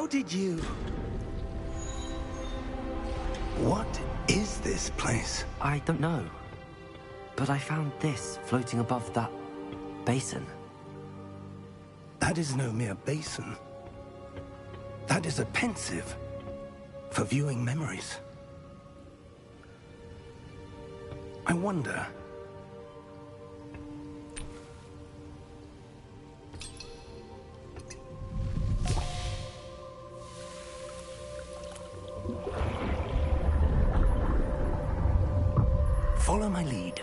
did you... What is this place? I don't know. But I found this floating above that basin. That is no mere basin. That is a pensive for viewing memories. I wonder... Follow my lead.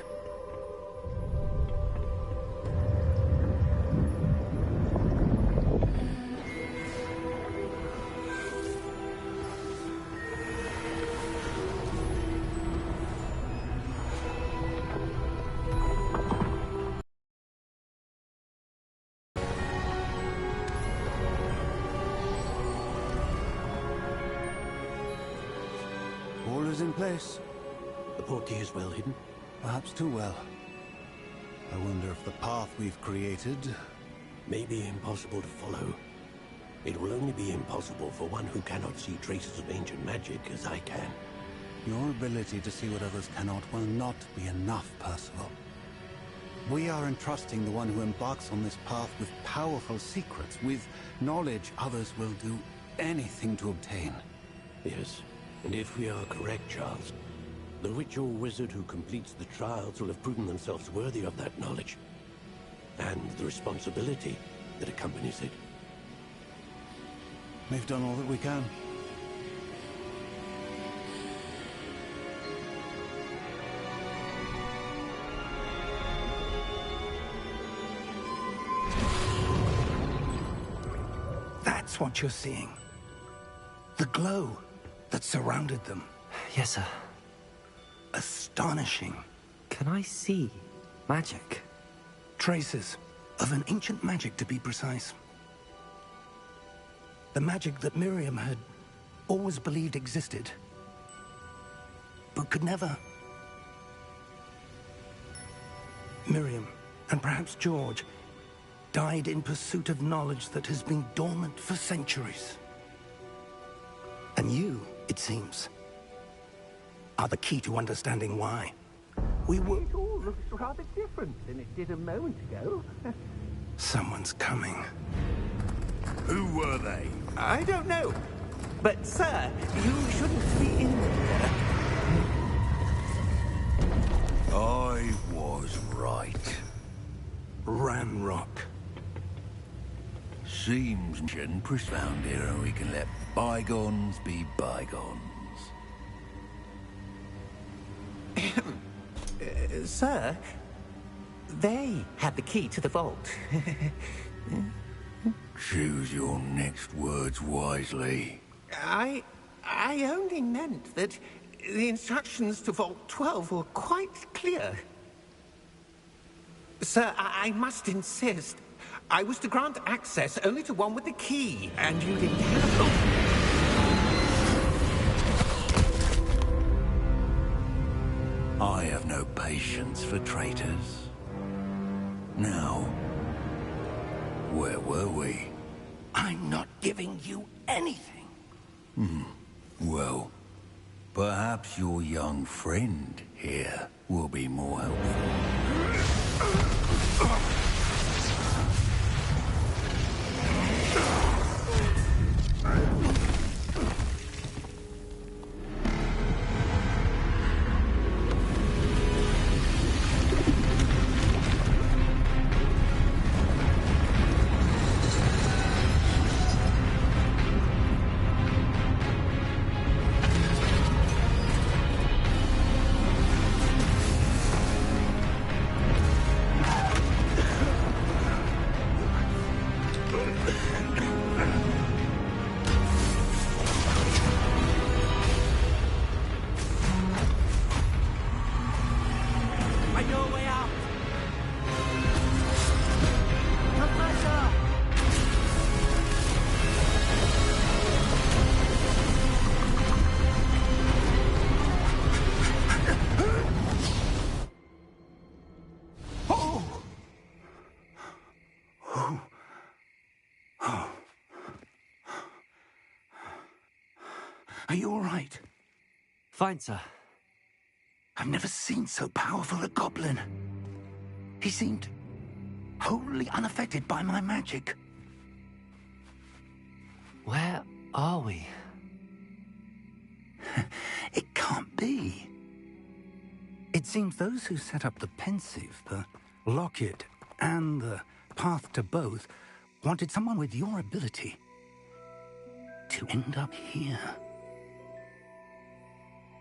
All is in place. The portkey is well hidden. Perhaps too well. I wonder if the path we've created... may be impossible to follow. It will only be impossible for one who cannot see traces of ancient magic as I can. Your ability to see what others cannot will not be enough, Percival. We are entrusting the one who embarks on this path with powerful secrets, with knowledge others will do anything to obtain. Yes, and if we are correct, Charles, the witch or wizard who completes the trials will have proven themselves worthy of that knowledge, and the responsibility that accompanies it. We've done all that we can. That's what you're seeing. The glow that surrounded them. Yes, sir. Astonishing. Can I see magic? Traces of an ancient magic, to be precise. The magic that Miriam had always believed existed, but could never. Miriam, and perhaps George, died in pursuit of knowledge that has been dormant for centuries. And you, it seems, are the key to understanding why. We were... It all looks rather different than it did a moment ago. Someone's coming. Who were they? I don't know. But, sir, you shouldn't be in there. I was right. Ranrock. Seems profound here, and we can let bygones be bygones. Sir, they had the key to the vault. Choose your next words wisely. I only meant that the instructions to Vault 12 were quite clear. Sir, I must insist. I was to grant access only to one with the key, and you didn't have... I have no patience for traitors. Now, where were we? I'm not giving you anything. Well, perhaps your young friend here will be more helpful. Are you all right? Fine, sir. I've never seen so powerful a goblin. He seemed wholly unaffected by my magic. Where are we? It can't be. It seems those who set up the pensive, the locket, and the path to both wanted someone with your ability to end up here.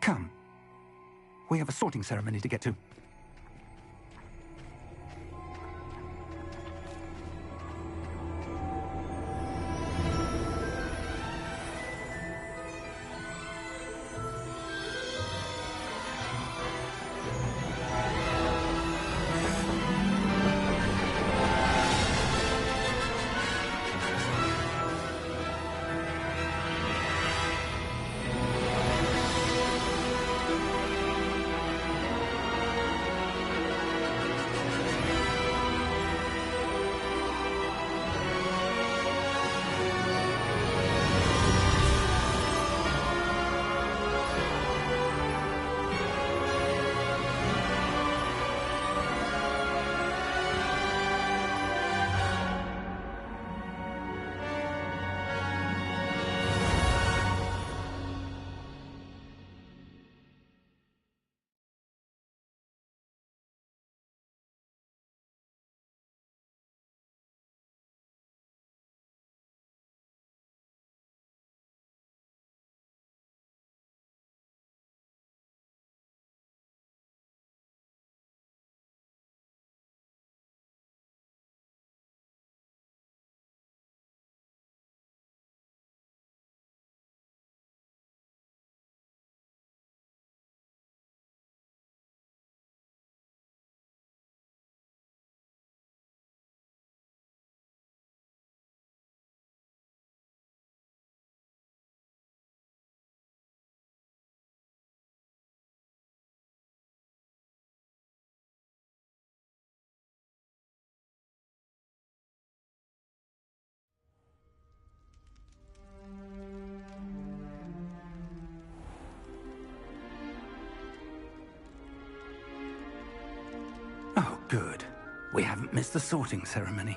Come. We have a sorting ceremony to get to. Oh, good. We haven't missed the sorting ceremony.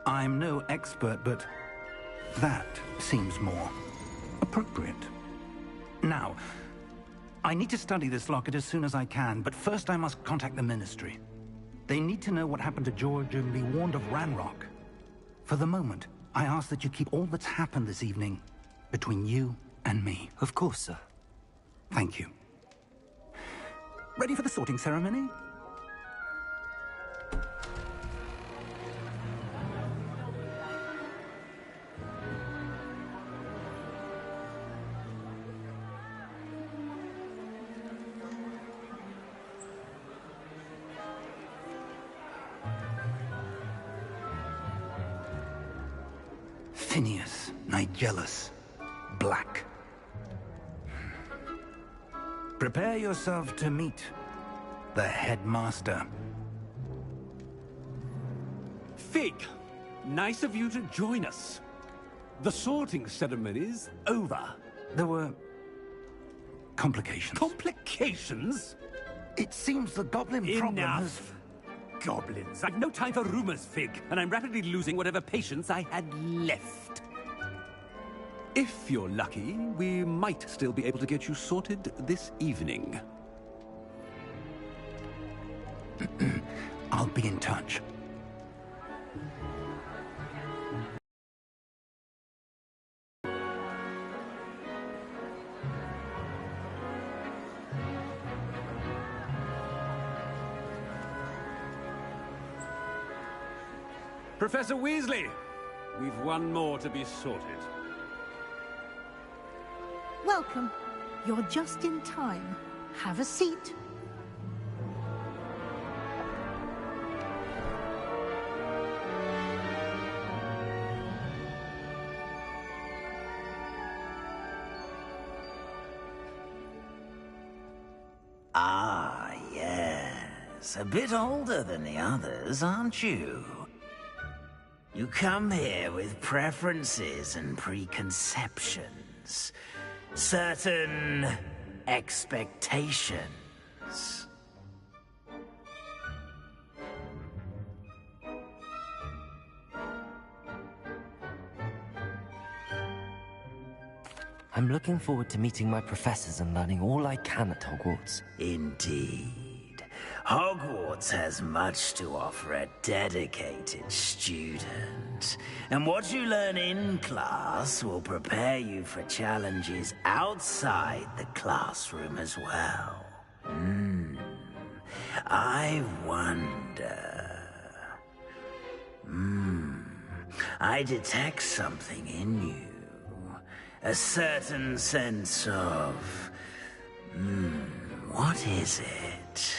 I'm no expert, but that seems more appropriate. Now, I need to study this locket as soon as I can, but first I must contact the Ministry. They need to know what happened to George and be warned of Ranrock. For the moment, I ask that you keep all that's happened this evening between you and me. Of course, sir. Thank you. Ready for the sorting ceremony? Phineas, Nigellus, Black. Prepare yourself to meet the headmaster. Fig, nice of you to join us. The sorting ceremony's over. There were complications. Complications? It seems the goblin problem has... Enough! Goblins. I've no time for rumors, Fig, and I'm rapidly losing whatever patience I had left. If you're lucky, we might still be able to get you sorted this evening. I'll be in touch. Professor Weasley, we've one more to be sorted. Welcome. You're just in time. Have a seat. Ah, yes. A bit older than the others, aren't you? You come here with preferences and preconceptions. certain expectations. I'm looking forward to meeting my professors and learning all I can at Hogwarts. Indeed. Hogwarts has much to offer a dedicated student. And what you learn in class will prepare you for challenges outside the classroom as well. I wonder... I detect something in you. A certain sense of... what is it?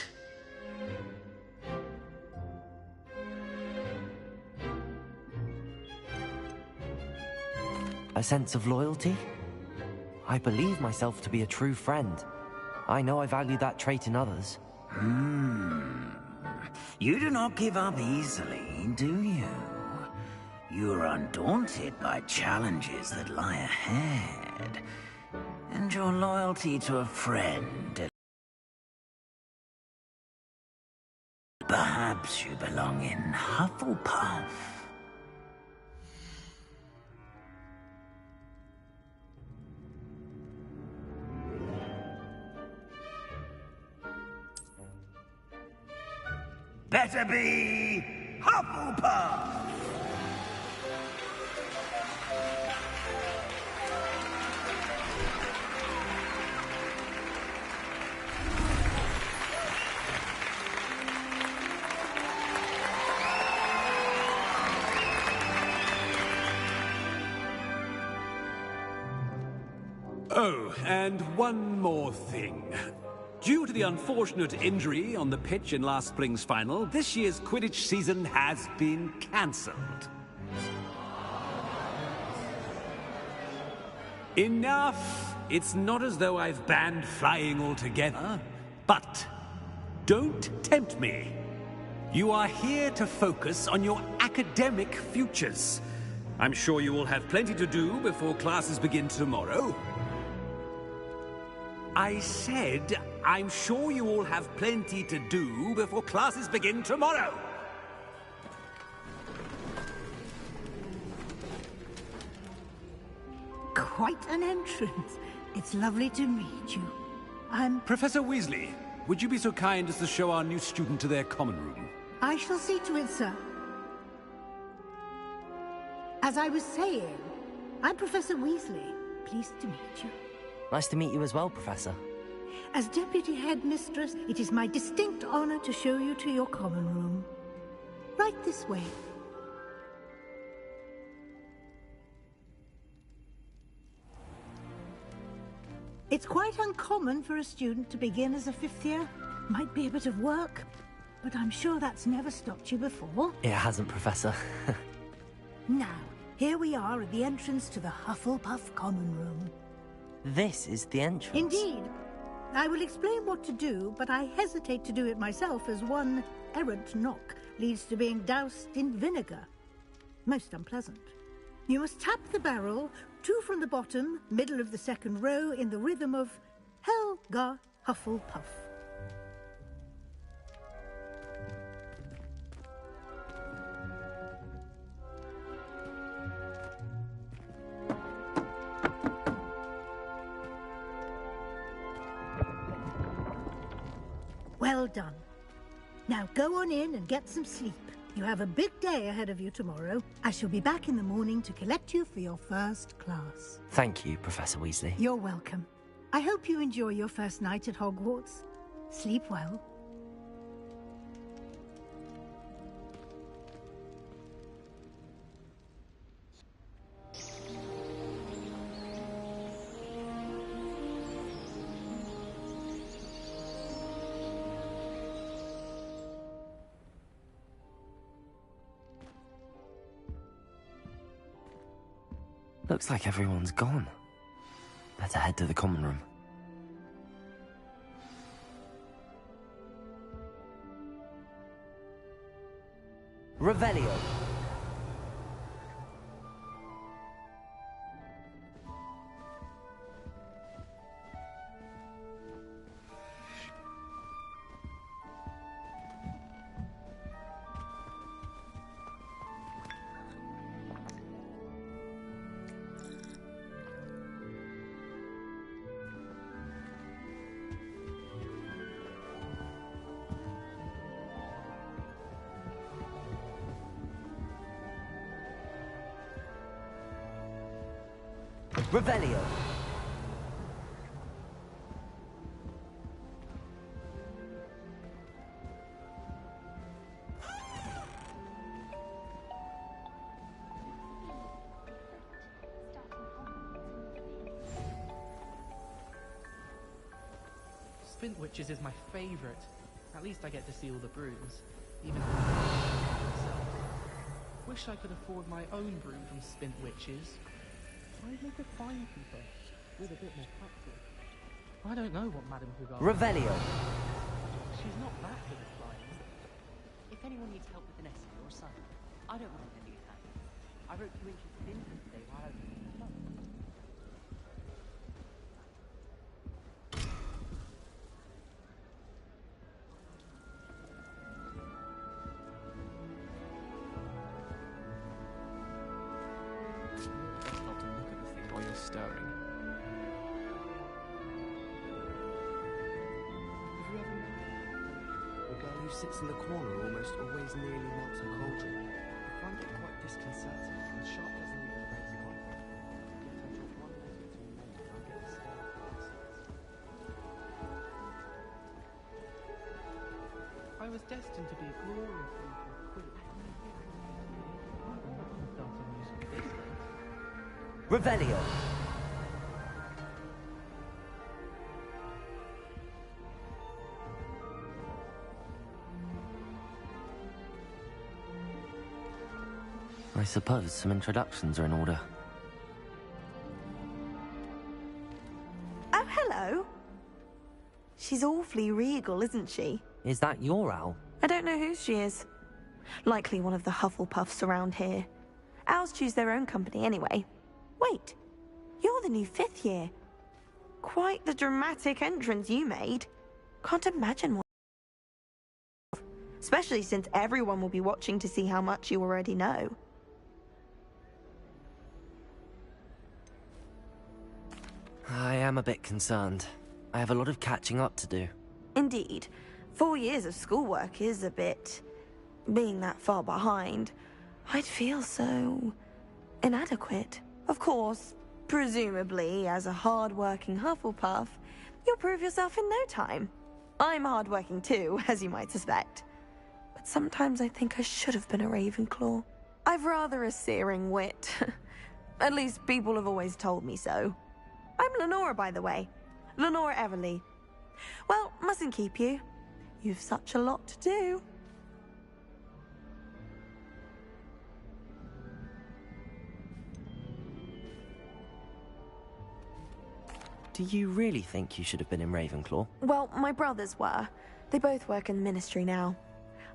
A sense of loyalty? I believe myself to be a true friend. I know I value that trait in others. You do not give up easily, do you? You are undaunted by challenges that lie ahead. And your loyalty to a friend... Perhaps you belong in Hufflepuff. Better be Hufflepuff! Oh, and one more thing. Due to the unfortunate injury on the pitch in last spring's final, this year's Quidditch season has been cancelled. Enough! It's not as though I've banned flying altogether, but don't tempt me. You are here to focus on your academic futures. I'm sure you will have plenty to do before classes begin tomorrow. I said, I'm sure you all have plenty to do before classes begin tomorrow. Quite an entrance. It's lovely to meet you. I'm... Professor Weasley, would you be so kind as to show our new student to their common room? I shall see to it, sir. As I was saying, I'm Professor Weasley. Pleased to meet you. Nice to meet you as well, Professor. As Deputy Headmistress, it is my distinct honor to show you to your common room. Right this way. It's quite uncommon for a student to begin as a fifth year. Might be a bit of work, but I'm sure that's never stopped you before. It hasn't, Professor. Now, here we are at the entrance to the Hufflepuff common room. This is the entrance. Indeed. I will explain what to do, but I hesitate to do it myself as one errant knock leads to being doused in vinegar. Most unpleasant. You must tap the barrel, 2 from the bottom, middle of the second row, in the rhythm of Helga Hufflepuff. Well done. Now go on in and get some sleep. You have a big day ahead of you tomorrow. I shall be back in the morning to collect you for your first class. Thank you, Professor Weasley. You're welcome. I hope you enjoy your first night at Hogwarts. Sleep well. Looks like everyone's gone. Better head to the common room. Revelio. Revelio. Spintwitches is my favorite. At least I get to see all the brooms, even if myself. Wish I could afford my own broom from Spintwitches. I'd make a fine keeper, with a bit more practice. I don't know what Madame Hugar... Revelio. She's not that good at flying. If anyone needs help with an essay or something, I don't mind lending a hand. I wrote 2 inches of infant today while I was in the club. Best not to look at the thing while you're stirring. Have you ever met her? The girl who sits in the corner almost always nearly melts her cauldron. I find it quite disconcerting, and sharp doesn't even raise an eyebrow. Yet I drop one letter to a name and I'll get a stare at I was destined to be gloriously fulfilled. Starting using this then. Revelio. I suppose some introductions are in order. Oh, hello. She's awfully regal, isn't she? Is that your owl? I don't know who she is. Likely one of the Hufflepuffs around here. Owls choose their own company anyway. Wait, you're the new 5th year. Quite the dramatic entrance you made. Can't imagine what... Especially since everyone will be watching to see how much you already know. I am a bit concerned. I have a lot of catching up to do. Indeed. 4 years of schoolwork is a bit... Being that far behind, I'd feel so... inadequate. Of course, presumably, as a hard-working Hufflepuff, you'll prove yourself in no time. I'm hard-working too, as you might suspect. But sometimes I think I should have been a Ravenclaw. I've rather a searing wit. At least people have always told me so. I'm Lenora, by the way. Lenora Everly. Well, mustn't keep you. You've such a lot to do. Do you really think you should have been in Ravenclaw? Well, my brothers were. They both work in the ministry now.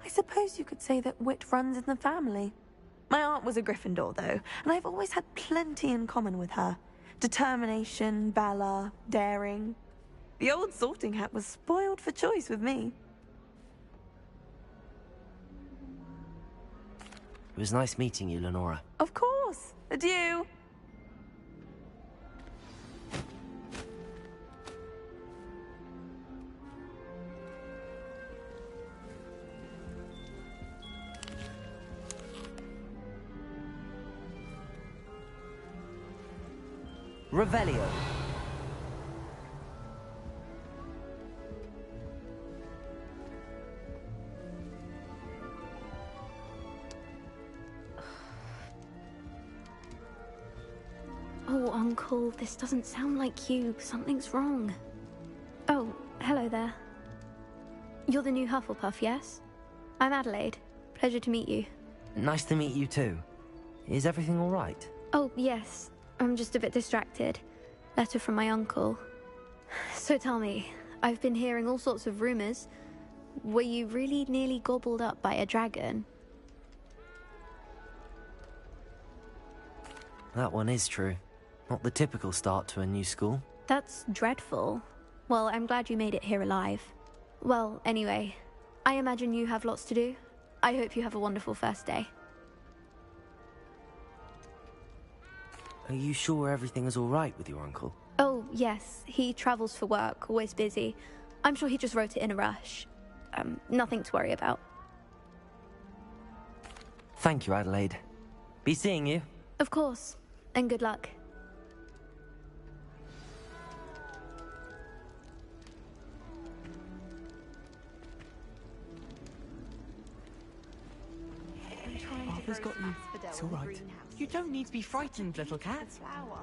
I suppose you could say that wit runs in the family. My aunt was a Gryffindor, though, and I've always had plenty in common with her. Determination, valor, daring. The old sorting hat was spoiled for choice with me. It was nice meeting you, Lenora. Of course. Adieu. Revelio. Oh, Uncle, this doesn't sound like you. Something's wrong. Oh, hello there. You're the new Hufflepuff, yes? I'm Adelaide. Pleasure to meet you. Nice to meet you too. Is everything all right? Oh, yes. I'm just a bit distracted. Letter from my uncle. So tell me, I've been hearing all sorts of rumors. Were you really nearly gobbled up by a dragon? That one is true. Not the typical start to a new school. That's dreadful. Well, I'm glad you made it here alive. Well, anyway, I imagine you have lots to do. I hope you have a wonderful first day. Are you sure everything is all right with your uncle? Oh, yes. He travels for work, always busy. I'm sure he just wrote it in a rush. Nothing to worry about. Thank you, Adelaide. Be seeing you. Of course. And good luck. Arthur's got you. It's all right. You don't need to be frightened, little cat. Flower.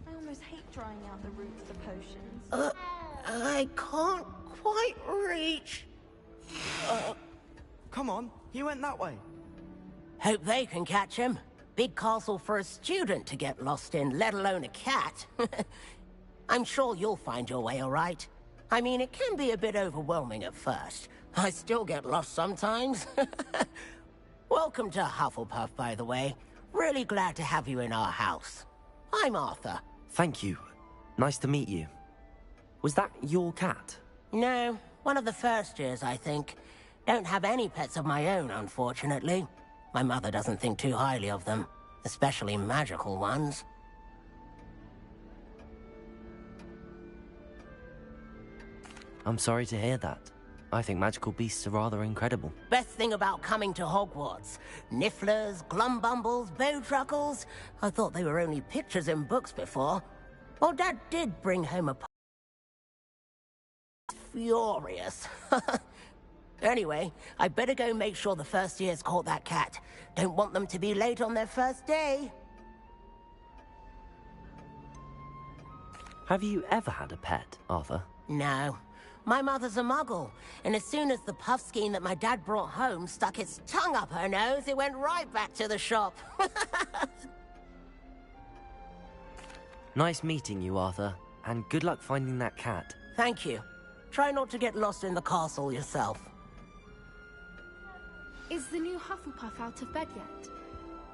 I almost hate drying out the roots of potions. I can't quite reach. Come on, he went that way. Hope they can catch him. Big castle for a student to get lost in, let alone a cat. I'm sure you'll find your way all right. I mean, it can be a bit overwhelming at first. I still get lost sometimes. Welcome to Hufflepuff, by the way. Really glad to have you in our house. I'm Arthur. Thank you. Nice to meet you. Was that your cat? No, one of the first years, I think. Don't have any pets of my own, unfortunately. My mother doesn't think too highly of them, especially magical ones. I'm sorry to hear that. I think magical beasts are rather incredible. Best thing about coming to Hogwarts. Nifflers, glumbumbles, bowtruckles. I thought they were only pictures in books before. Well, Dad did bring home a... Furious. Anyway, I better go make sure the first years caught that cat. Don't want them to be late on their first day. Have you ever had a pet, Arthur? No. My mother's a muggle, and as soon as the puffskein that my dad brought home stuck its tongue up her nose, it went right back to the shop. Nice meeting you, Arthur, and good luck finding that cat. Thank you. Try not to get lost in the castle yourself. Is the new Hufflepuff out of bed yet?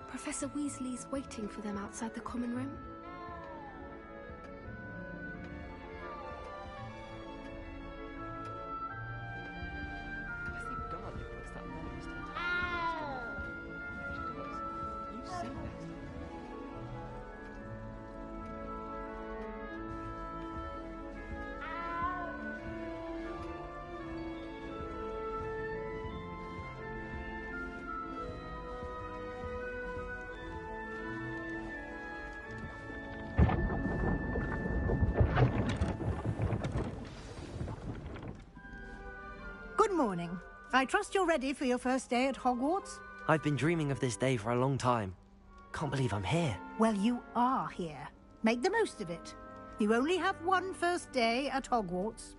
Professor Weasley's waiting for them outside the common room. Good morning. I trust you're ready for your first day at Hogwarts? I've been dreaming of this day for a long time. Can't believe I'm here. Well, you are here. Make the most of it. You only have one first day at Hogwarts.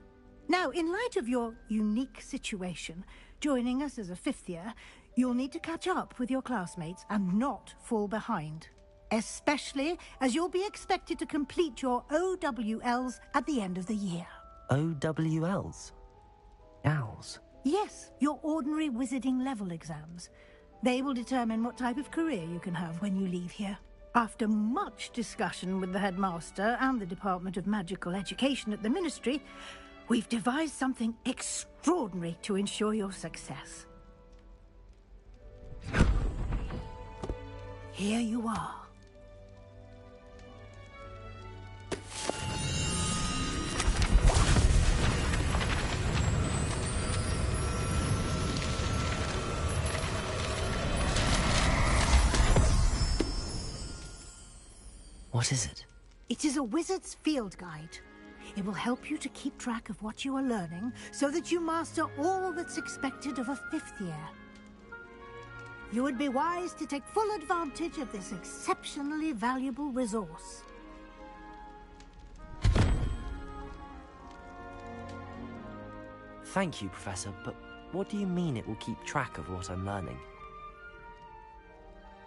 Now, in light of your unique situation, joining us as a fifth year, you'll need to catch up with your classmates and not fall behind. Especially as you'll be expected to complete your OWLs at the end of the year. OWLs? Owls? Yes, your ordinary wizarding level exams. They will determine what type of career you can have when you leave here. After much discussion with the headmaster and the Department of Magical Education at the Ministry, we've devised something extraordinary to ensure your success. Here you are. What is it? It is a wizard's field guide. It will help you to keep track of what you are learning so that you master all that's expected of a fifth year. You would be wise to take full advantage of this exceptionally valuable resource. Thank you, Professor, but what do you mean it will keep track of what I'm learning?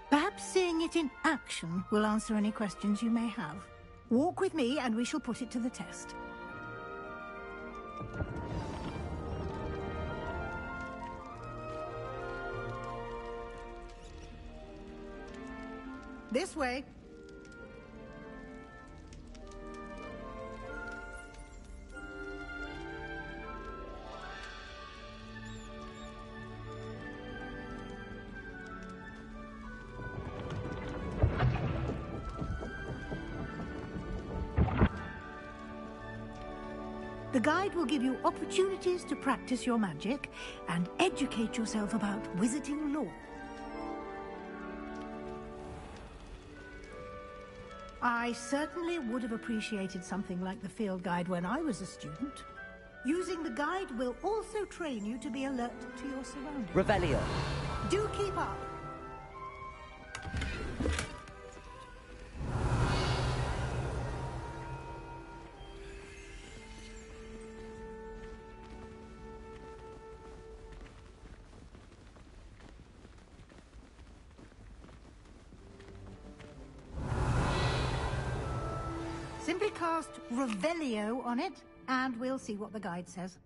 Perhaps seeing it in action will answer any questions you may have. Walk with me and we shall put it to the test. This way. The guide will give you opportunities to practice your magic and educate yourself about wizarding lore. I certainly would have appreciated something like the field guide when I was a student. Using the guide will also train you to be alert to your surroundings. Revelio. Do keep up. Simply cast Revelio on it, and we'll see what the guide says.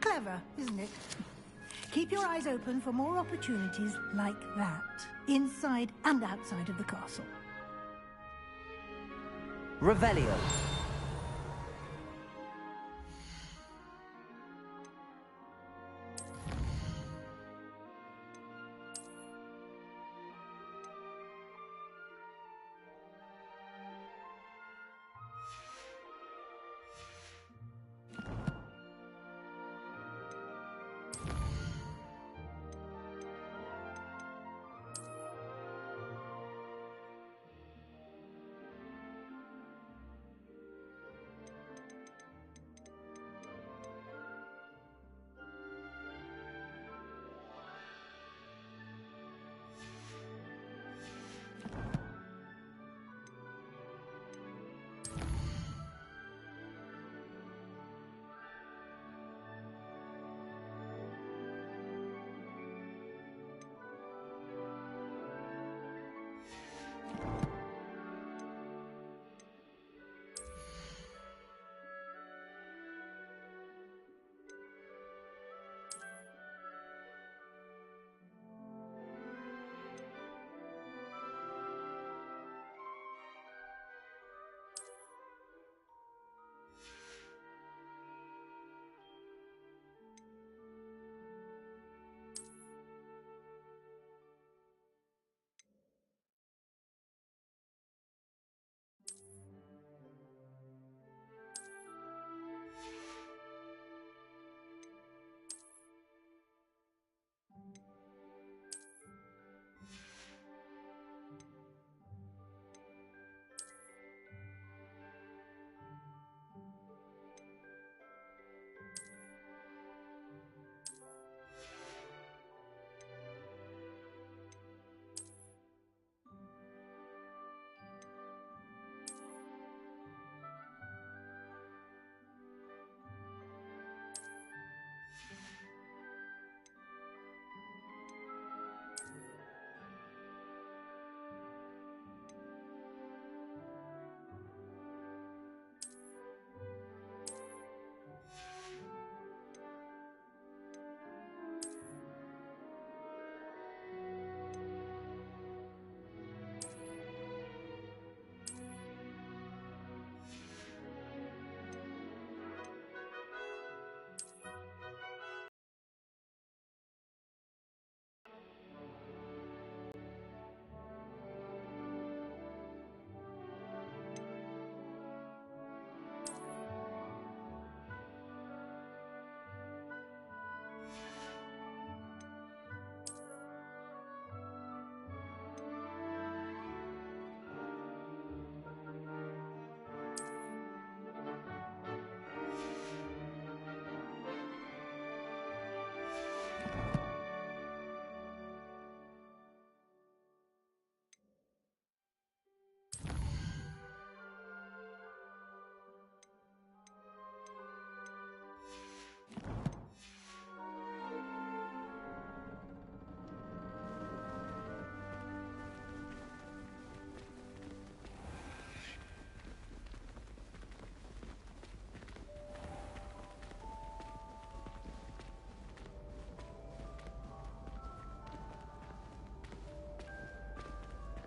Clever, isn't it? Keep your eyes open for more opportunities like that, inside and outside of the castle. Revelio.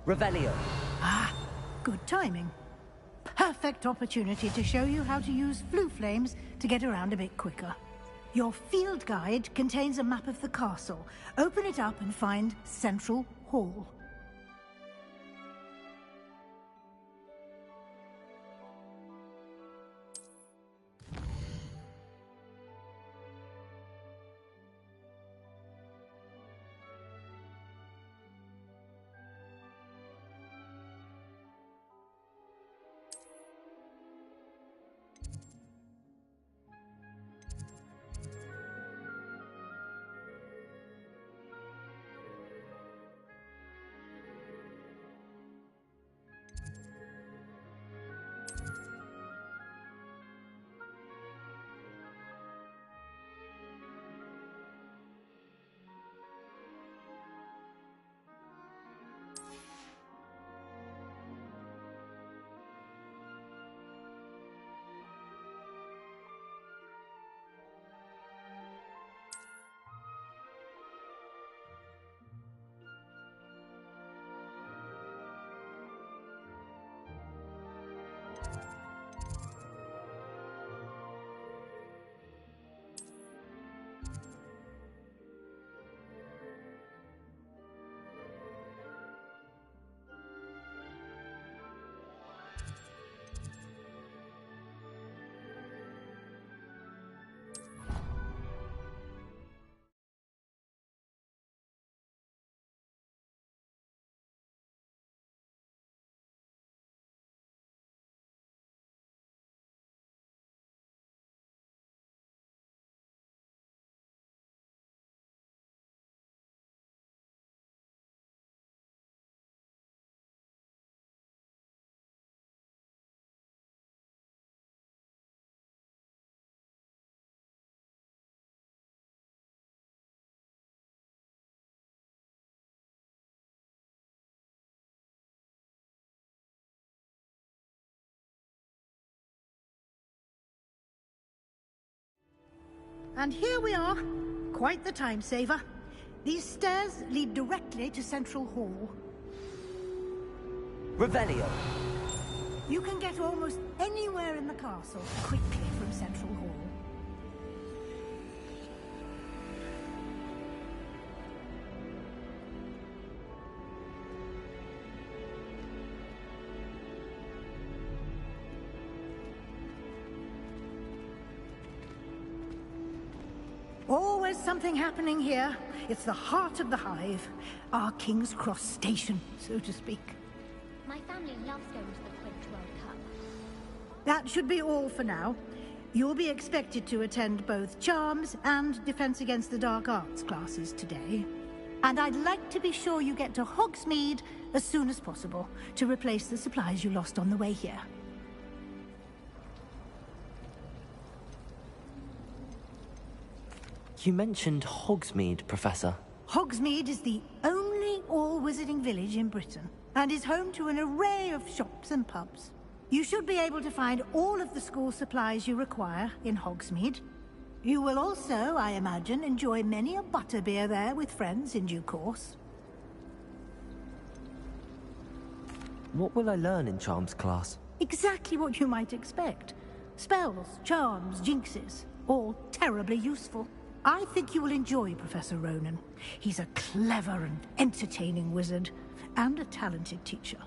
Revelio. Ah, good timing. Perfect opportunity to show you how to use flue flames to get around a bit quicker. Your field guide contains a map of the castle. Open it up and find Central Hall. And here we are. Quite the time saver. These stairs lead directly to Central Hall. Revelio. You can get almost anywhere in the castle quickly from Central Hall. Always something happening here. It's the heart of the Hive. Our King's Cross station, so to speak. My family loves going to the Quidditch World Cup. That should be all for now. You'll be expected to attend both Charms and Defense Against the Dark Arts classes today. And I'd like to be sure you get to Hogsmeade as soon as possible to replace the supplies you lost on the way here. You mentioned Hogsmeade, Professor. Hogsmeade is the only all-wizarding village in Britain, and is home to an array of shops and pubs. You should be able to find all of the school supplies you require in Hogsmeade. You will also, I imagine, enjoy many a butterbeer there with friends in due course. What will I learn in Charms class? Exactly what you might expect. Spells, charms, jinxes, all terribly useful. I think you will enjoy Professor Ronan. He's a clever and entertaining wizard, and a talented teacher.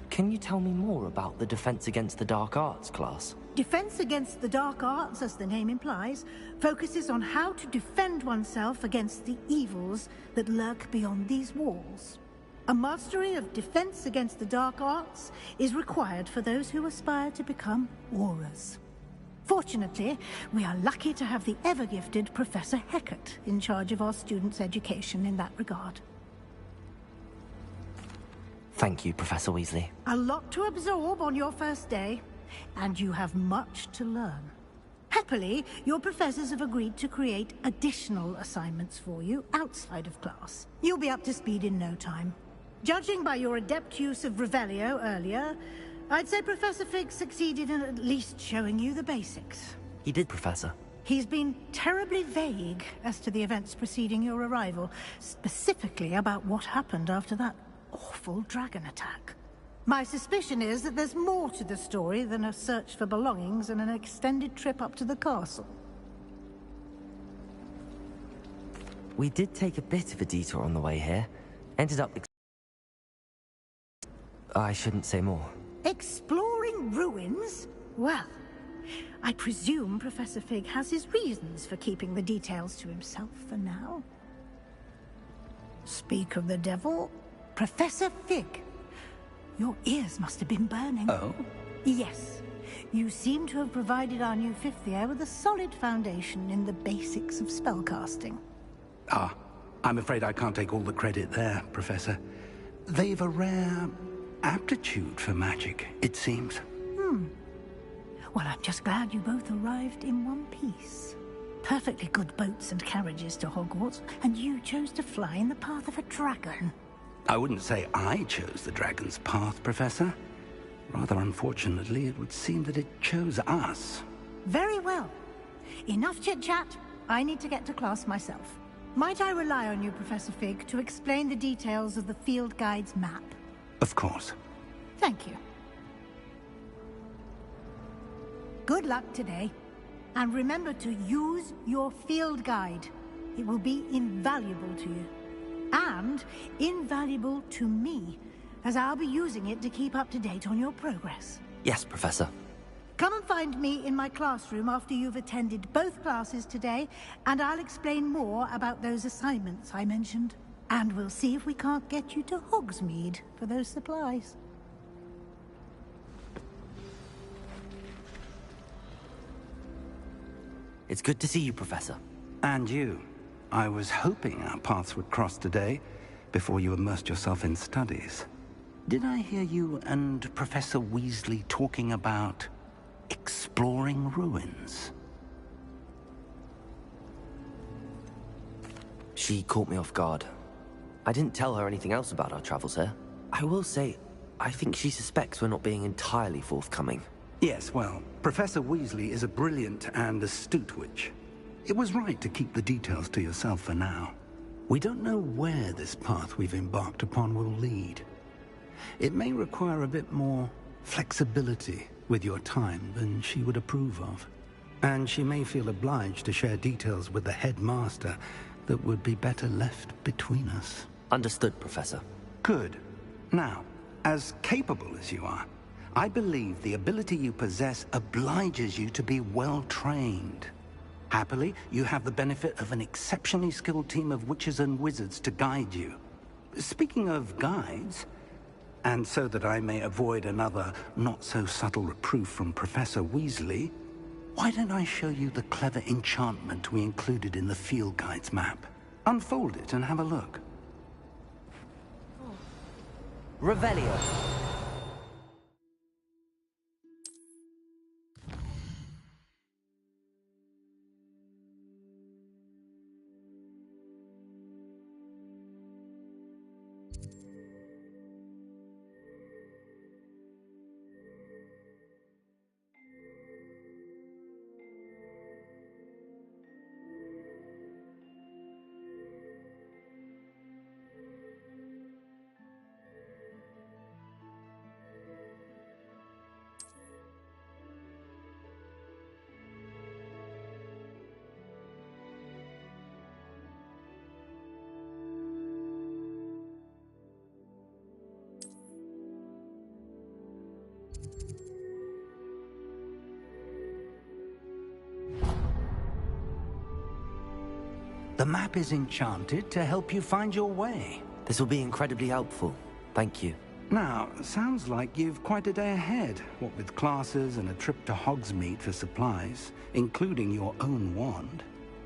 Can you tell me more about the Defense Against the Dark Arts class? Defense Against the Dark Arts, as the name implies, focuses on how to defend oneself against the evils that lurk beyond these walls. A mastery of Defense Against the Dark Arts is required for those who aspire to become Aurors. Fortunately, we are lucky to have the ever-gifted Professor Hecat in charge of our students' education in that regard. Thank you, Professor Weasley. A lot to absorb on your first day, and you have much to learn. Happily, your professors have agreed to create additional assignments for you outside of class. You'll be up to speed in no time. Judging by your adept use of Revelio earlier, I'd say Professor Fig succeeded in at least showing you the basics. He did, Professor. He's been terribly vague as to the events preceding your arrival, specifically about what happened after that awful dragon attack. My suspicion is that there's more to the story than a search for belongings and an extended trip up to the castle. We did take a bit of a detour on the way here. Ended up... I shouldn't say more. Exploring ruins? Well, I presume Professor Fig has his reasons for keeping the details to himself for now. Speak of the devil, Professor Fig. Your ears must have been burning. Oh? Yes. You seem to have provided our new fifth year with a solid foundation in the basics of spellcasting. Ah, I'm afraid I can't take all the credit there, Professor. They've a rare aptitude for magic, it seems. Well, I'm just glad you both arrived in one piece. Perfectly good boats and carriages to Hogwarts, and you chose to fly in the path of a dragon. I wouldn't say I chose the dragon's path, Professor. Rather unfortunately, it would seem that it chose us. Very well. Enough chit-chat. I need to get to class myself. Might I rely on you, Professor Fig, to explain the details of the field guide's map? Of course. Thank you. Good luck today. And remember to use your field guide. It will be invaluable to you. And invaluable to me, as I'll be using it to keep up to date on your progress. Yes, Professor. Come and find me in my classroom after you've attended both classes today, and I'll explain more about those assignments I mentioned. And we'll see if we can't get you to Hogsmeade for those supplies. It's good to see you, Professor. And you. I was hoping our paths would cross today, before you immersed yourself in studies. Did I hear you and Professor Weasley talking about exploring ruins? She caught me off guard. I didn't tell her anything else about our travels here. I will say, I think she suspects we're not being entirely forthcoming. Yes, well, Professor Weasley is a brilliant and astute witch. It was right to keep the details to yourself for now. We don't know where this path we've embarked upon will lead. It may require a bit more flexibility with your time than she would approve of. And she may feel obliged to share details with the headmaster that would be better left between us. Understood, Professor. Good. Now, as capable as you are, I believe the ability you possess obliges you to be well trained. Happily, you have the benefit of an exceptionally skilled team of witches and wizards to guide you. Speaking of guides, and so that I may avoid another not-so-subtle reproof from Professor Weasley, why don't I show you the clever enchantment we included in the field guide's map? Unfold it and have a look. Revelio. The map is enchanted to help you find your way. This will be incredibly helpful. Thank you. Now, sounds like you've quite a day ahead, what with classes and a trip to Hogsmeade for supplies, including your own wand.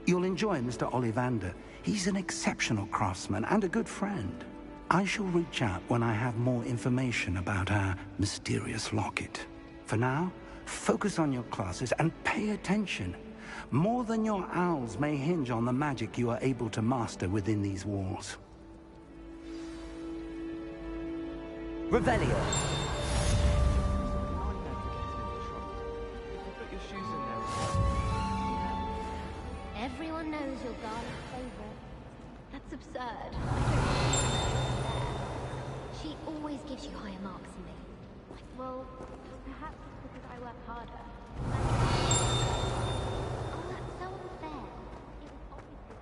You'll enjoy Mr. Ollivander. He's an exceptional craftsman and a good friend. I shall reach out when I have more information about our mysterious locket. For now, focus on your classes and pay attention. More than your owls may hinge on the magic you are able to master within these walls. Revelio. Put your shoes in there. is your garlic favorite. That's absurd. I don't know there. She always gives you higher marks than me. Well, perhaps it's because I work harder. Oh, that's so unfair. It was obviously...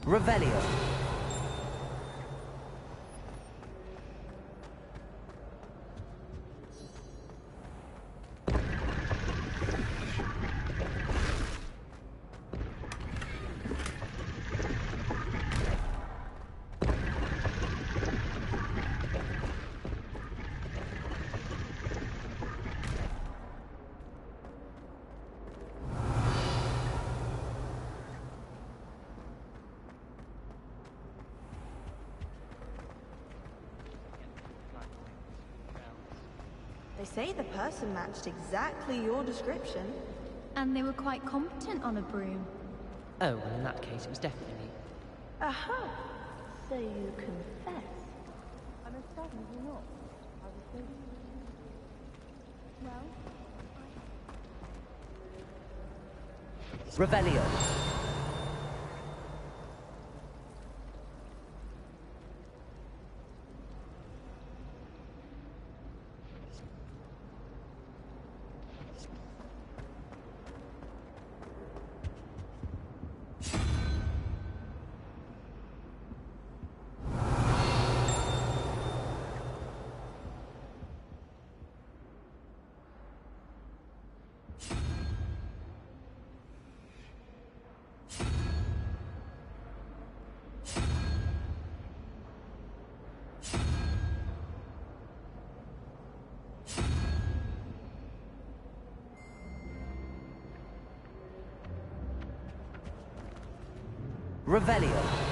Revelio. They say the person matched exactly your description. And they were quite competent on a broom. Oh, well, in that case, it was definitely me. Aha! So you confess? I most certainly not. I was thinking. Well, Revelio. Revelio.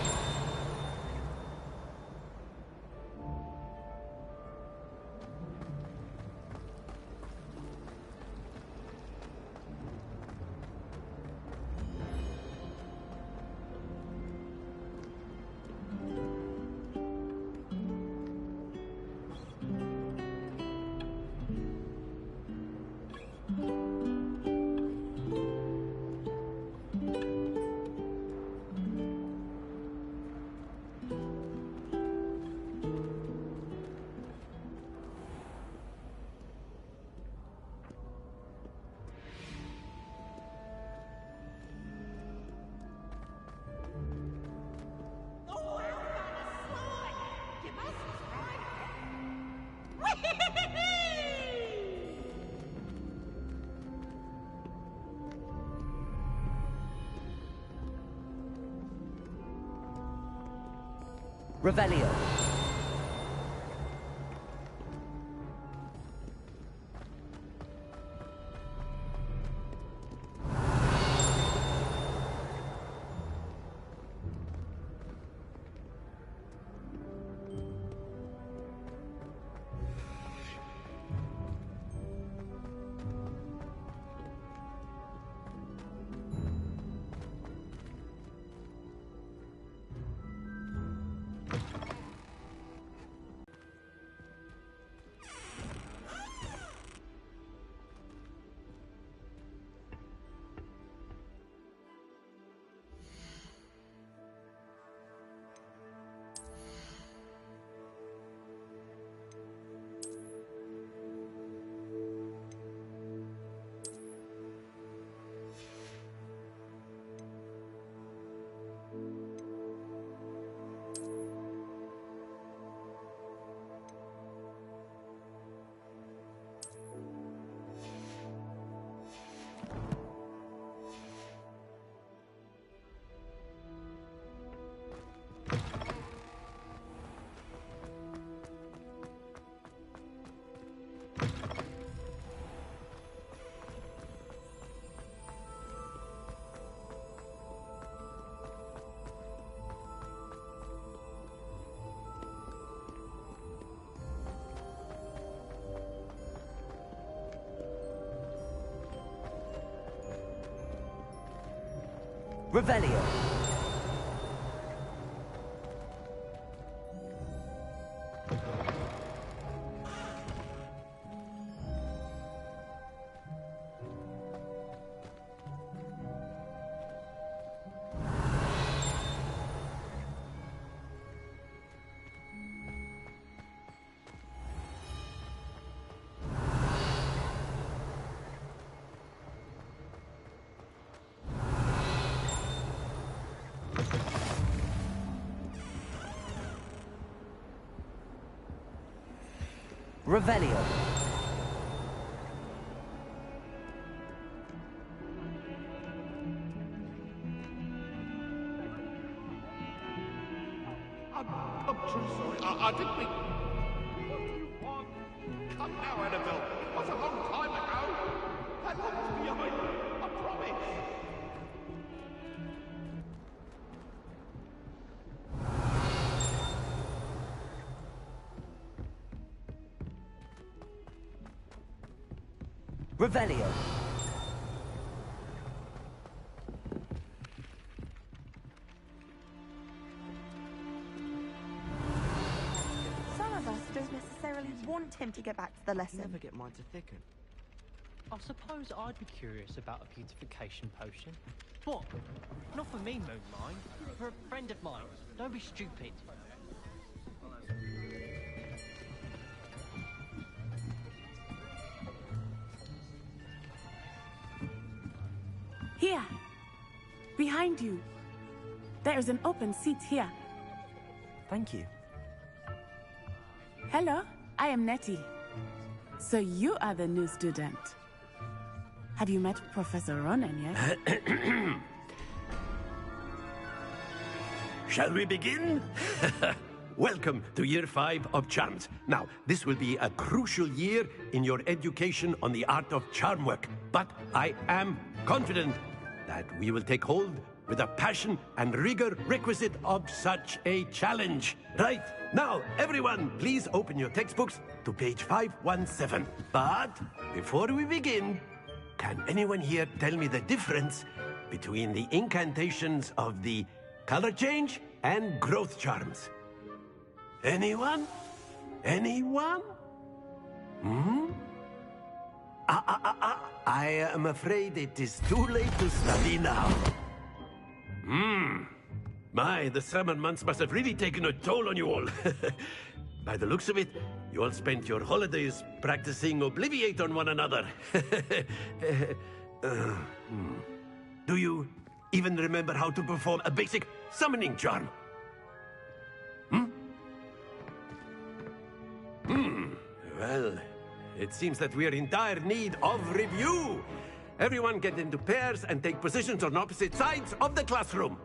Revelio. Revelio. Revelio. I'm too sorry. I didn't mean... What do you want? Come now, Annabelle. It was a long time ago. That love is behind me. I promise. Revelio. Some of us don't necessarily want him to get back to the lesson. Never get mine to thicken. I suppose I'd be curious about a beautification potion. What? Not for me, Moonmine. For a friend of mine. Don't be stupid. Here. Behind you. There is an open seat here. Thank you. Hello, I am Nettie. So you are the new student. Have you met Professor Ronan yet? Shall we begin? Welcome to Year 5 of Charms. Now, this will be a crucial year in your education on the art of charm work. But I am confident that we will take hold with the passion and rigor requisite of such a challenge. Right, now, everyone, please open your textbooks to page 517. But before we begin, can anyone here tell me the difference between the incantations of the color change and growth charms? Anyone? Anyone? Hmm? I am afraid it is too late to study now. My, the summer months must have really taken a toll on you all. By the looks of it, you all spent your holidays practicing Obliviate on one another. Do you even remember how to perform a basic summoning charm? Well, it seems that we are in dire need of review. Everyone get into pairs and take positions on opposite sides of the classroom.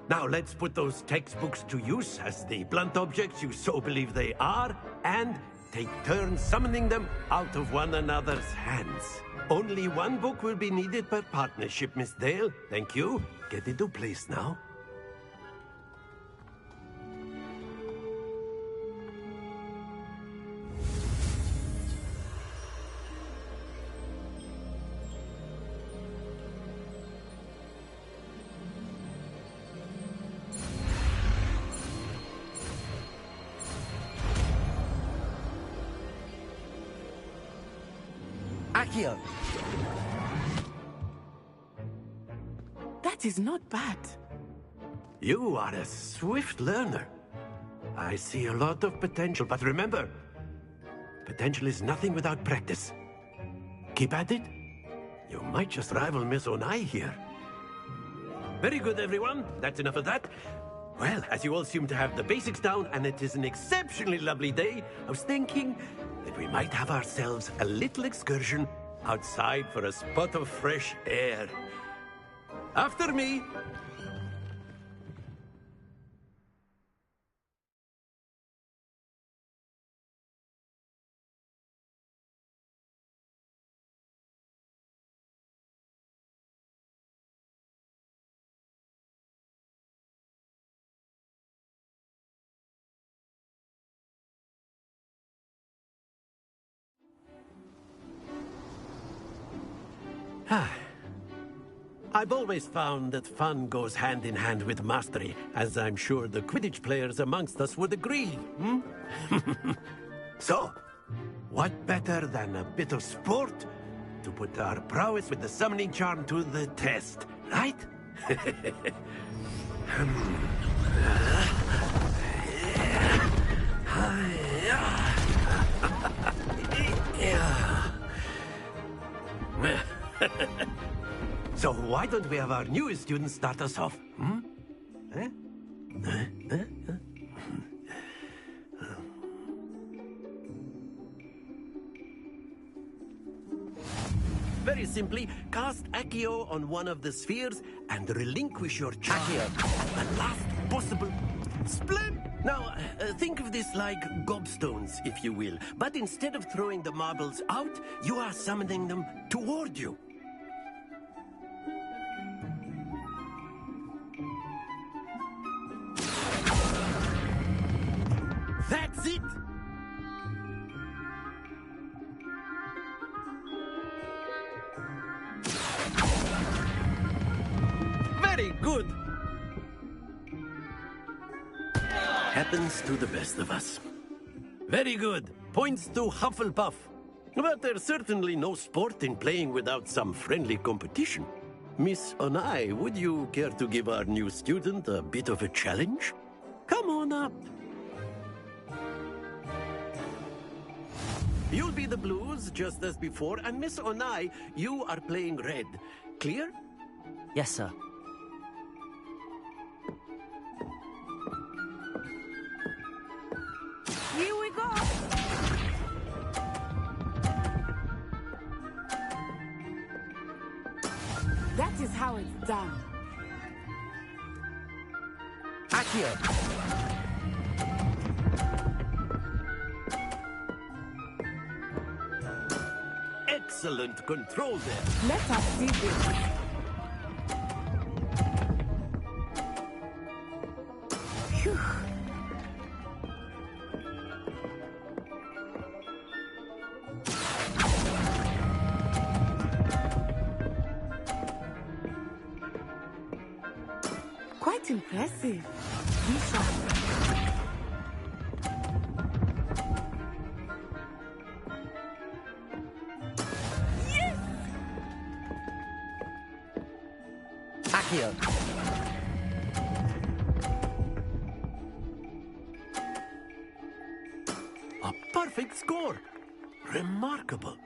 Now let's put those textbooks to use as the blunt objects you so believe they are, and take turns summoning them out of one another's hands. Only one book will be needed per partnership, Miss Dale. Thank you. Get into place now. Accio. That is not bad. You are a swift learner. I see a lot of potential, but remember, potential is nothing without practice. Keep at it. You might just rival Miss Onai here. Very good, everyone. That's enough of that. Well, as you all seem to have the basics down, and it is an exceptionally lovely day, I was thinking that we might have ourselves a little excursion outside for a spot of fresh air. After me. I've always found that fun goes hand in hand with mastery, as I'm sure the Quidditch players amongst us would agree. So, what better than a bit of sport to put our prowess with the summoning charm to the test, right? So why don't we have our newest student start us off? Very simply, cast Accio on one of the spheres and relinquish your charge at the last possible... Splendid! Now, think of this like gobstones, if you will. But instead of throwing the marbles out, you are summoning them toward you. That's it! Very good! Happens to the best of us. Very good. Points to Hufflepuff. But there's certainly no sport in playing without some friendly competition. Miss Onai, would you care to give our new student a bit of a challenge? Come on up. You'll be the blues, just as before, and Miss Onai, you are playing red. Clear? Yes, sir. Here we go! That is how it's done. Accio! Excellent control there. Let us see this. Phew. Quite impressive. Bishop. Accio! A perfect score. Remarkable.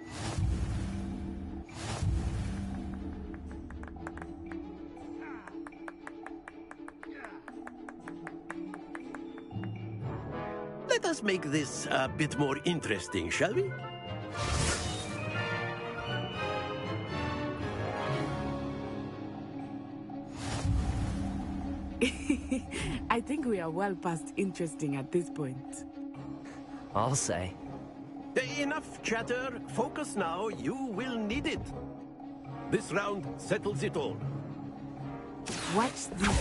Let us make this a bit more interesting, shall we? I think we are well past interesting at this point. I'll say. Enough chatter. Focus now. You will need it. This round settles it all. Watch this.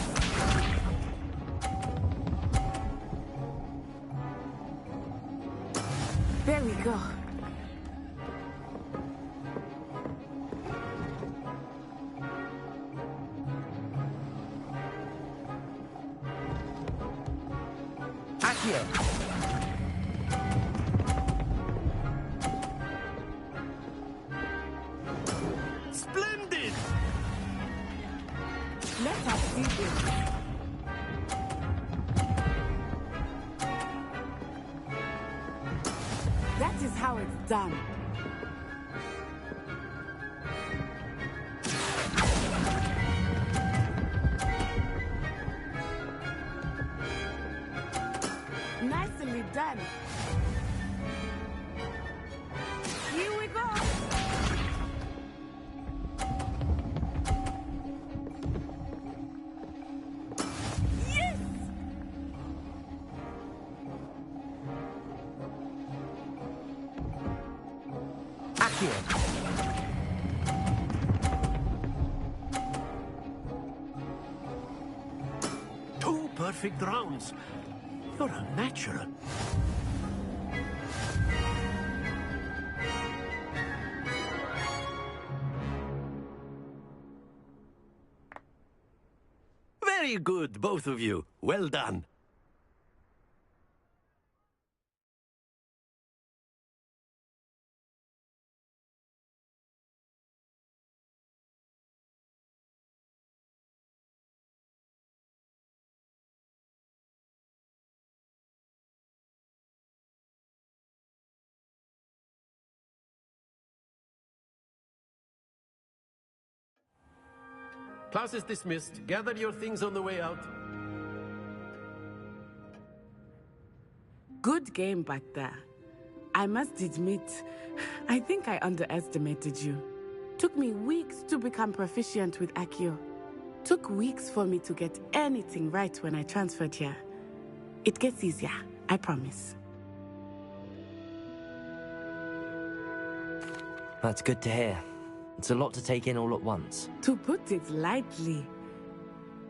There we go. Accio! Splendid! Let us see this. That is how it's done. Nicely done. Here we go. Yes! Accio! Two perfect rounds. You're a natural. Very good, both of you. Well done. Class is dismissed. Gather your things on the way out. Good game back there. I must admit, I think I underestimated you. Took me weeks to become proficient with Accio. Took weeks for me to get anything right when I transferred here. It gets easier, I promise. That's good to hear. It's a lot to take in all at once. To put it lightly,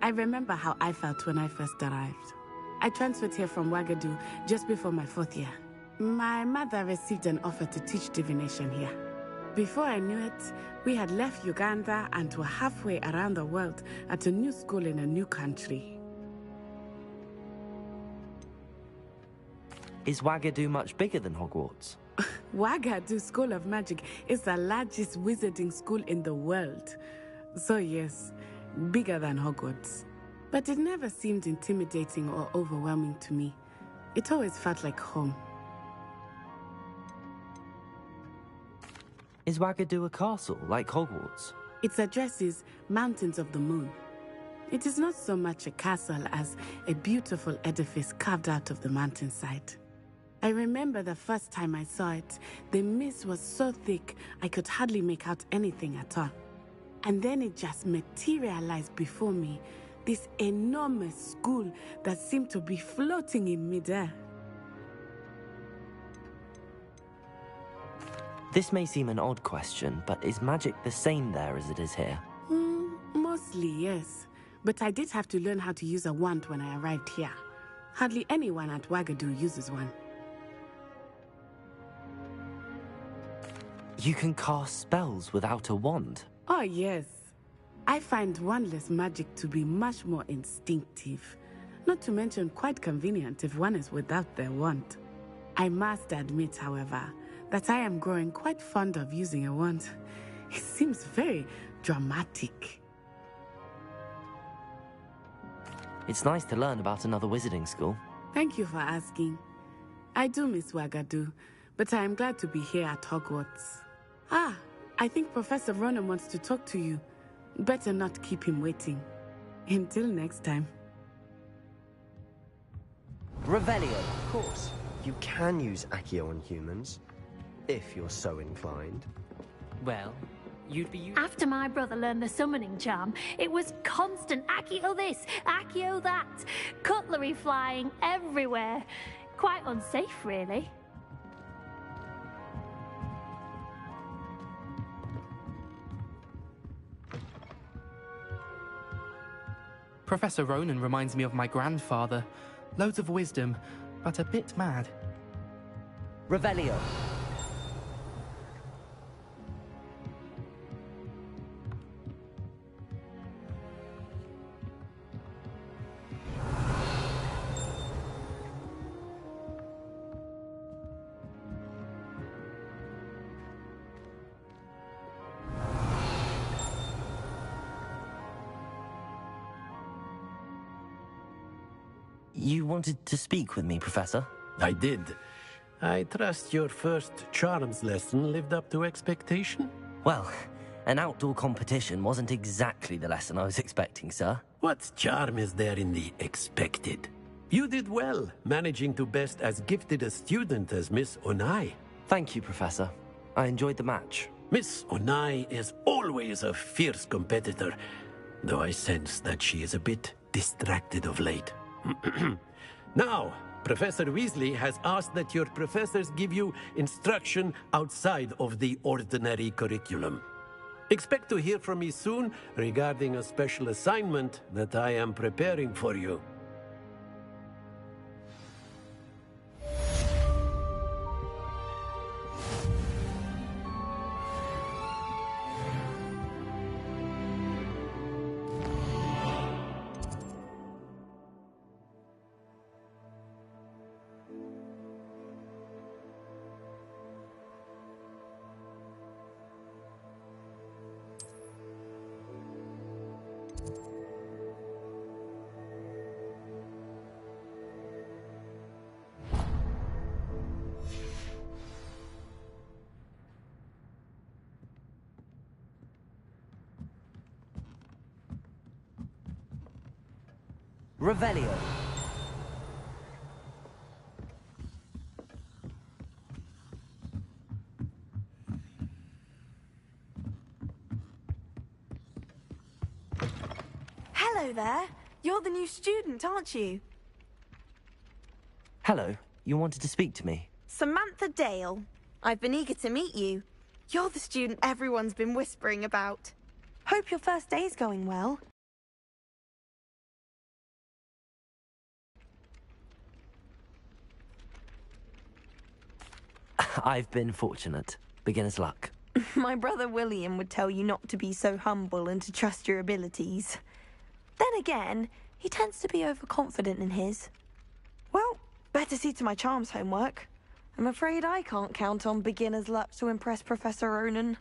I remember how I felt when I first arrived. I transferred here from Wagadu just before my 4th year. My mother received an offer to teach divination here. Before I knew it, we had left Uganda and were halfway around the world at a new school in a new country. Is Wagadu much bigger than Hogwarts? Wagadu School of Magic is the largest wizarding school in the world. So yes, bigger than Hogwarts. But it never seemed intimidating or overwhelming to me. It always felt like home. Is Wagadu a castle, like Hogwarts? Its address is Mountains of the Moon. It is not so much a castle as a beautiful edifice carved out of the mountainside. I remember the first time I saw it, the mist was so thick I could hardly make out anything at all. And then it just materialized before me, this enormous school that seemed to be floating in midair. This may seem an odd question, but is magic the same there as it is here? Mostly, yes. But I did have to learn how to use a wand when I arrived here. Hardly anyone at Wagadu uses one. You can cast spells without a wand? Oh, yes. I find wandless magic to be much more instinctive. Not to mention quite convenient if one is without their wand. I must admit, however, that I am growing quite fond of using a wand. It seems very dramatic. It's nice to learn about another wizarding school. Thank you for asking. I do miss Wagadu, but I am glad to be here at Hogwarts. Ah, I think Professor Ronan wants to talk to you. Better not keep him waiting. Until next time. Revelio. Of course, you can use Accio on humans, if you're so inclined. Well, you'd be After my brother learned the summoning charm, it was constant Accio this, Accio that. Cutlery flying everywhere. Quite unsafe, really. Professor Ronan reminds me of my grandfather. Loads of wisdom, but a bit mad. Revelio. You wanted to speak with me, Professor? I did. I trust your first charms lesson lived up to expectation? Well, an outdoor competition wasn't exactly the lesson I was expecting, sir. What charm is there in the expected? You did well, managing to best as gifted a student as Miss Onai. Thank you, Professor. I enjoyed the match. Miss Onai is always a fierce competitor, though I sense that she is a bit distracted of late. Now, Professor Weasley has asked that your professors give you instruction outside of the ordinary curriculum. Expect to hear from me soon regarding a special assignment that I am preparing for you. Revelio. Hello there. You're the new student, aren't you? Hello, you wanted to speak to me? Samantha Dale. I've been eager to meet you. You're the student everyone's been whispering about. Hope your first day's going well. I've been fortunate. Beginner's luck. My brother William would tell you not to be so humble and to trust your abilities. Then again, he tends to be overconfident in his. Well, better see to my charms homework. I'm afraid I can't count on beginner's luck to impress Professor Ronan.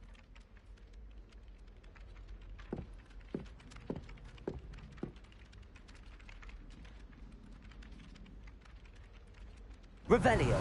Revelio.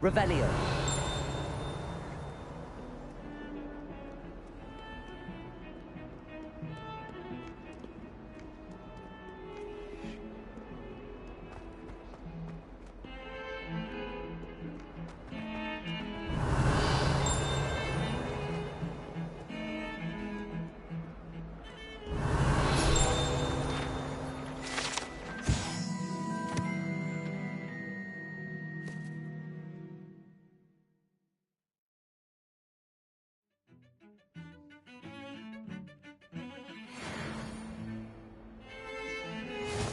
Revelio.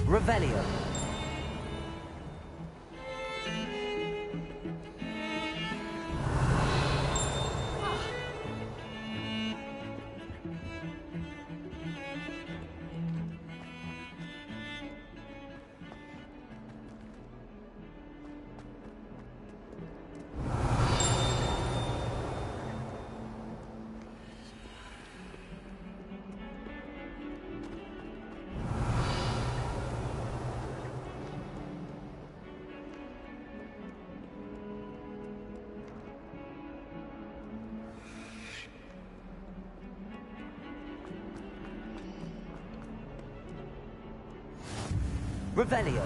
Revelio. Revelio.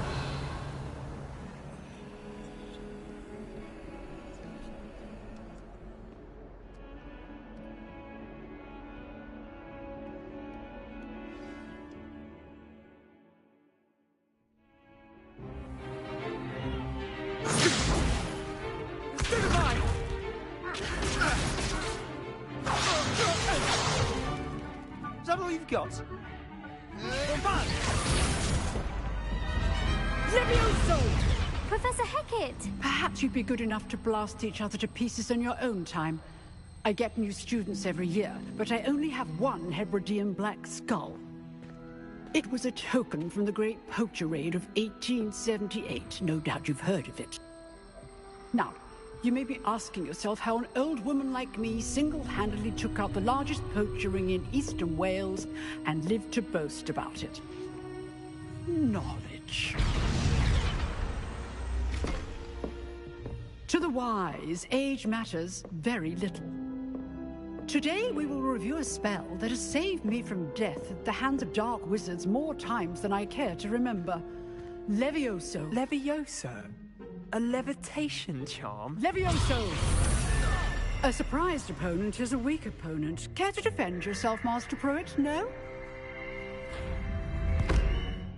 Is that all you've got? Levioso! Professor Hecat! Perhaps you'd be good enough to blast each other to pieces in your own time. I get new students every year, but I only have one Hebridean black skull. It was a token from the Great Poacher Raid of 1878. No doubt you've heard of it. Now, you may be asking yourself how an old woman like me single-handedly took out the largest poacher ring in eastern Wales and lived to boast about it. Knowledge. To the wise, age matters very little. Today we will review a spell that has saved me from death at the hands of dark wizards more times than I care to remember. Levioso. Levioso? A levitation charm? Levioso! A surprised opponent is a weak opponent. Care to defend yourself, Master Pruitt? No?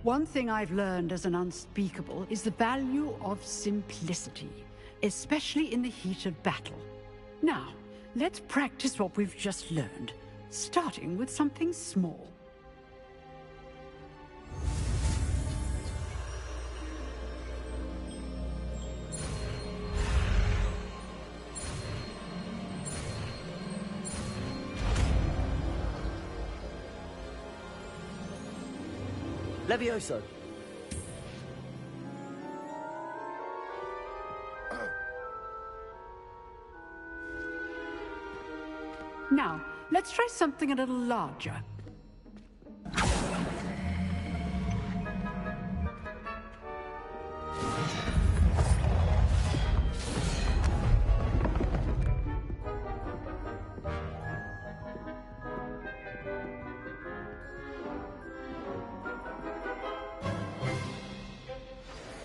One thing I've learned as an unspeakable is the value of simplicity, especially in the heat of battle. Now, let's practice what we've just learned, starting with something small. Levioso. Now, let's try something a little larger.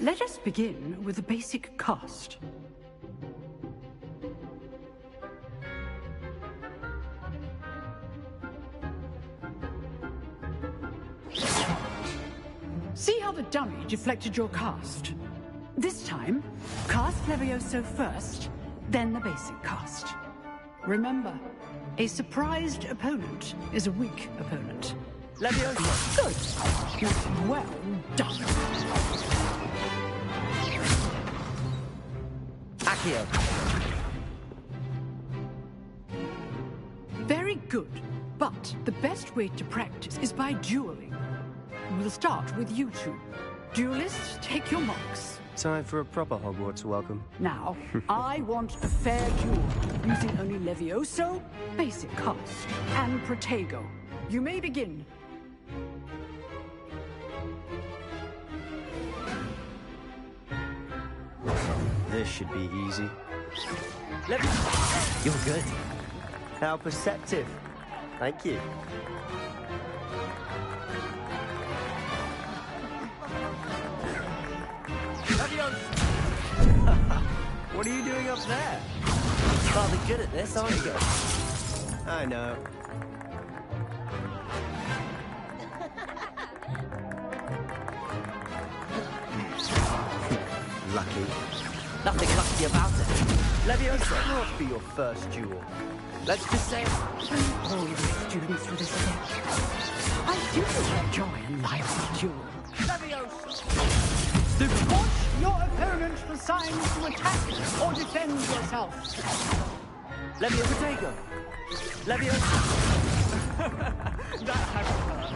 Let us begin with the basic cast. See how the dummy deflected your cast? This time, cast Levioso first, then the basic cast. Remember, a surprised opponent is a weak opponent. Levioso. Good. Well done. Accio. Very good, but the best way to practice is by dueling. We'll start with you two. Duelists, take your marks. Time for a proper Hogwarts welcome. Now, I want a fair duel, using only Levioso, basic cast, and Protego. You may begin. This should be easy. You're good. How perceptive. Thank you. What are you doing up there? Rather good at this, aren't you? I know. Lucky. Nothing lucky about it. Levioso, this can't be your first duel. Let's just say All of my students for this event. I do enjoy a lively duel. Watch your opponent for signs to attack or defend yourself. Protego. Levioso. That has hurt.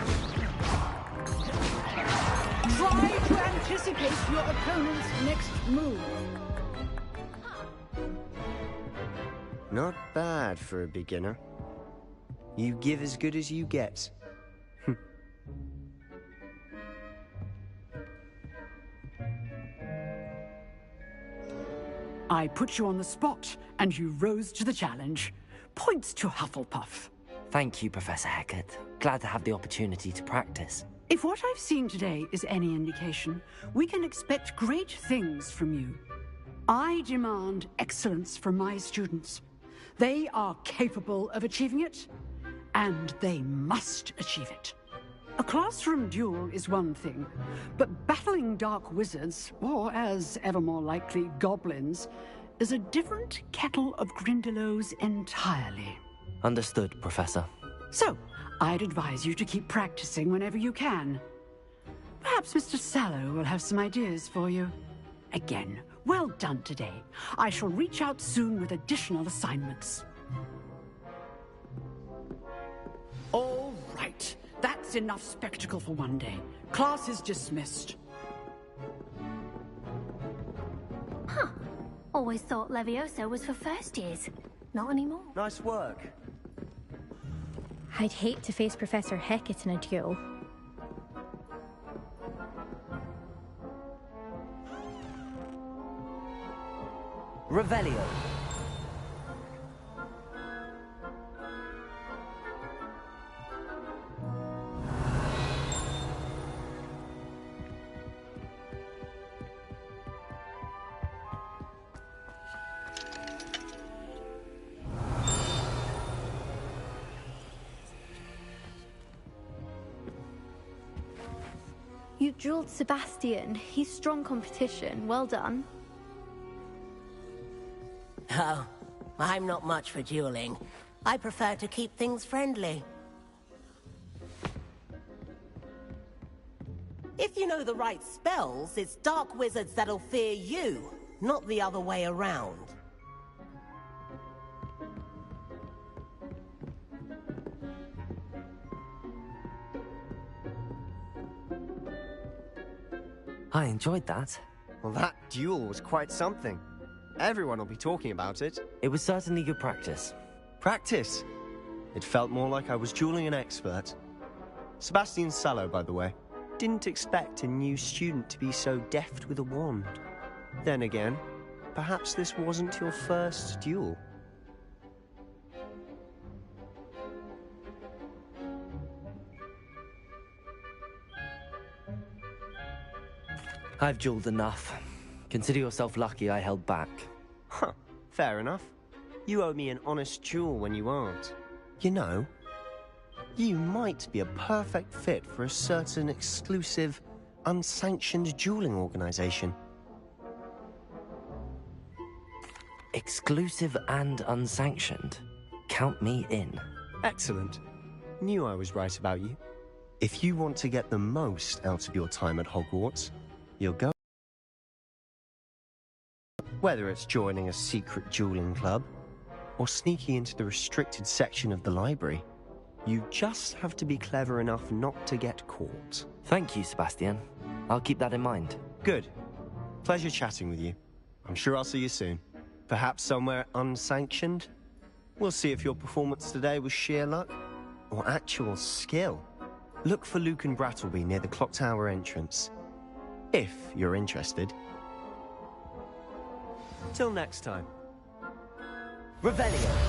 Try to anticipate your opponent's next move. Not bad for a beginner. You give as good as you get. I put you on the spot, and you rose to the challenge. Points to Hufflepuff. Thank you, Professor Hecat. Glad to have the opportunity to practice. If what I've seen today is any indication, we can expect great things from you. I demand excellence from my students. They are capable of achieving it, and they must achieve it. A classroom duel is one thing, but battling dark wizards, or as ever more likely, goblins, is a different kettle of Grindylows entirely. Understood, Professor. So, I'd advise you to keep practicing whenever you can. Perhaps Mr. Sallow will have some ideas for you. Again, well done today. I shall reach out soon with additional assignments. All right. That's enough spectacle for one day. Class is dismissed. Huh. Always thought Levioso was for first years. Not anymore. Nice work. I'd hate to face Professor Hecat in a duel. Revelio. You dueled Sebastian. He's strong competition. Well done. Oh, I'm not much for dueling. I prefer to keep things friendly. If you know the right spells, it's dark wizards that'll fear you, not the other way around. I enjoyed that. Well, that duel was quite something. Everyone will be talking about it. It was certainly good practice. Practice? It felt more like I was dueling an expert. Sebastian Sallow, by the way. Didn't expect a new student to be so deft with a wand. Then again, perhaps this wasn't your first duel. I've dueled enough. Consider yourself lucky I held back. Huh, fair enough. You owe me an honest duel when you aren't. You know, you might be a perfect fit for a certain exclusive, unsanctioned dueling organization. Exclusive and unsanctioned? Count me in. Excellent. Knew I was right about you. If you want to get the most out of your time at Hogwarts, you'll go. Whether it's joining a secret dueling club, or sneaking into the restricted section of the library, you just have to be clever enough not to get caught. Thank you, Sebastian. I'll keep that in mind. Good. Pleasure chatting with you. I'm sure I'll see you soon. Perhaps somewhere unsanctioned? We'll see if your performance today was sheer luck or actual skill. Look for Luke and Brattleby near the clock tower entrance, if you're interested. Till next time. Revelio!